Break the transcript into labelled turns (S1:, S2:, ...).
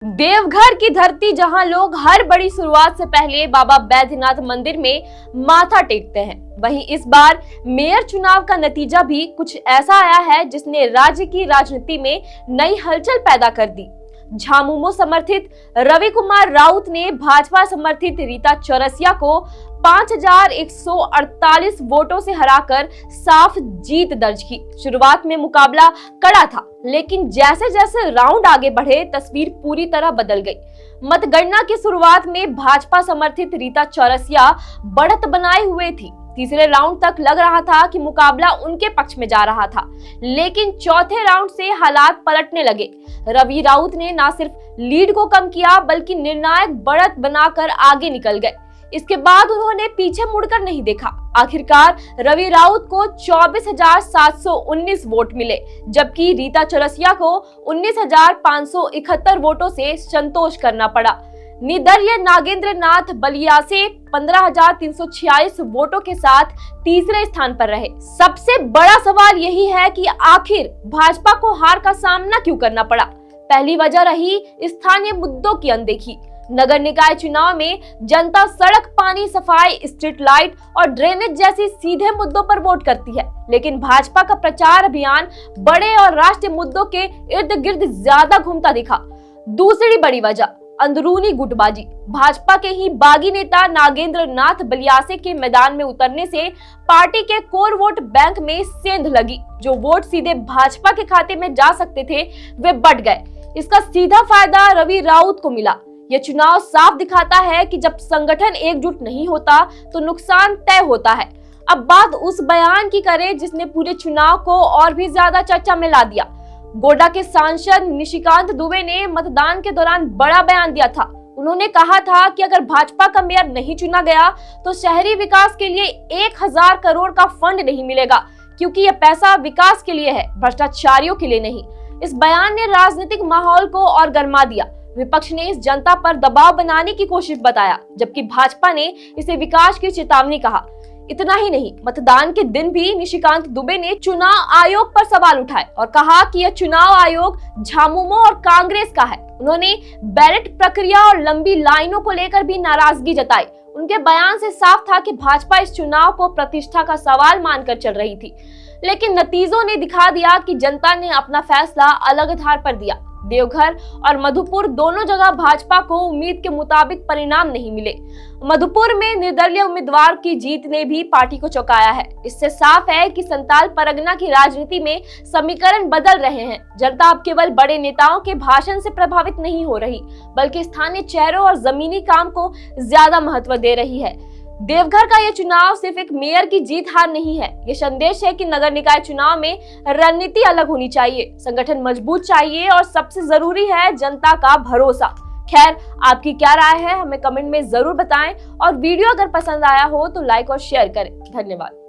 S1: देवघर की धरती जहां लोग हर बड़ी शुरुआत से पहले बाबा बैद्यनाथ मंदिर में माथा टेकते हैं, वहीं इस बार मेयर चुनाव का नतीजा भी कुछ ऐसा आया है जिसने राज्य की राजनीति में नई हलचल पैदा कर दी। झामुमो समर्थित रवि कुमार राउत ने भाजपा समर्थित रीता चौरसिया को 5148 वोटों से हराकर साफ जीत दर्ज की। शुरुआत में मुकाबला कड़ा था, लेकिन जैसे जैसे राउंड आगे बढ़े तस्वीर पूरी तरह बदल गई। मतगणना की शुरुआत में भाजपा समर्थित रीता चौरसिया बढ़त बनाए हुए थी। तीसरे राउंड तक लग रहा था कि मुकाबला उनके पक्ष में जा रहा था, लेकिन चौथे राउंड से हालात पलटने लगे। रवि राउत ने न सिर्फ लीड को कम किया, बल्कि निर्णायक बढ़त बनाकर आगे निकल गए। इसके बाद उन्होंने पीछे मुड़कर नहीं देखा। आखिरकार रवि राउत को 24,719 वोट मिले, जबकि रीता चौरसिया को 19,571 वोटों से संतोष करना पड़ा। निर्दलीय नागेंद्र नाथ बलिया से 15,346 वोटों के साथ तीसरे स्थान पर रहे। सबसे बड़ा सवाल यही है कि आखिर भाजपा को हार का सामना क्यों करना पड़ा। पहली वजह रही स्थानीय मुद्दों की अनदेखी। नगर निकाय चुनाव में जनता सड़क, पानी, सफाई, स्ट्रीट लाइट और ड्रेनेज जैसी सीधे मुद्दों पर वोट करती है, लेकिन भाजपा का प्रचार अभियान बड़े और राष्ट्रीय मुद्दों के इर्द गिर्द ज्यादा घूमता दिखा। दूसरी बड़ी वजह अंदरूनी गुटबाजी। भाजपा के ही बागी नेता नागेंद्र नाथ बलियासे के मैदान में उतरने से पार्टी के कोर वोट बैंक में सेंध लगी। जो वोट सीधे भाजपा के खाते में जा सकते थे, वे बढ़ गए। इसका सीधा फायदा रवि राउत को मिला। यह चुनाव साफ दिखाता है कि जब संगठन एकजुट नहीं होता तो नुकसान तय होता है। अब बात उस बयान की करें जिसने पूरे चुनाव को और भी ज्यादा चर्चा में ला दिया। गोड्डा के सांसद निशिकांत दुबे ने मतदान के दौरान बड़ा बयान दिया था। उन्होंने कहा था कि अगर भाजपा का मेयर नहीं चुना गया तो शहरी विकास के लिए 1000 करोड़ का फंड नहीं मिलेगा, क्योंकि यह पैसा विकास के लिए है, भ्रष्टाचारियों के लिए नहीं। इस बयान ने राजनीतिक माहौल को और गर्मा दिया। विपक्ष ने इस जनता पर दबाव बनाने की कोशिश बताया, जबकि भाजपा ने इसे विकास की चेतावनी कहा। इतना ही नहीं, मतदान के दिन भी निशिकांत दुबे ने चुनाव आयोग पर सवाल उठाए और कहा कि यह चुनाव आयोग झामुमो और कांग्रेस का है। उन्होंने बैलेट प्रक्रिया और लंबी लाइनों को लेकर भी नाराजगी जताई। उनके बयान से साफ था कि भाजपा इस चुनाव को प्रतिष्ठा का सवाल मानकर चल रही थी, लेकिन नतीजों ने दिखा दिया कि जनता ने अपना फैसला अलग आधार पर दिया। देवघर और मधुपुर दोनों जगह भाजपा को उम्मीद के मुताबिक परिणाम नहीं मिले। मधुपुर में निर्दलीय उम्मीदवार की जीत ने भी पार्टी को चौंकाया है। इससे साफ है कि संताल परगना की राजनीति में समीकरण बदल रहे हैं। जनता अब केवल बड़े नेताओं के भाषण से प्रभावित नहीं हो रही, बल्कि स्थानीय चेहरों और जमीनी काम को ज्यादा महत्व दे रही है। देवघर का यह चुनाव सिर्फ एक मेयर की जीत हार नहीं है। ये संदेश है कि नगर निकाय चुनाव में रणनीति अलग होनी चाहिए, संगठन मजबूत चाहिए और सबसे जरूरी है जनता का भरोसा। खैर, आपकी क्या राय है हमें कमेंट में जरूर बताएं और वीडियो अगर पसंद आया हो तो लाइक और शेयर करें। धन्यवाद।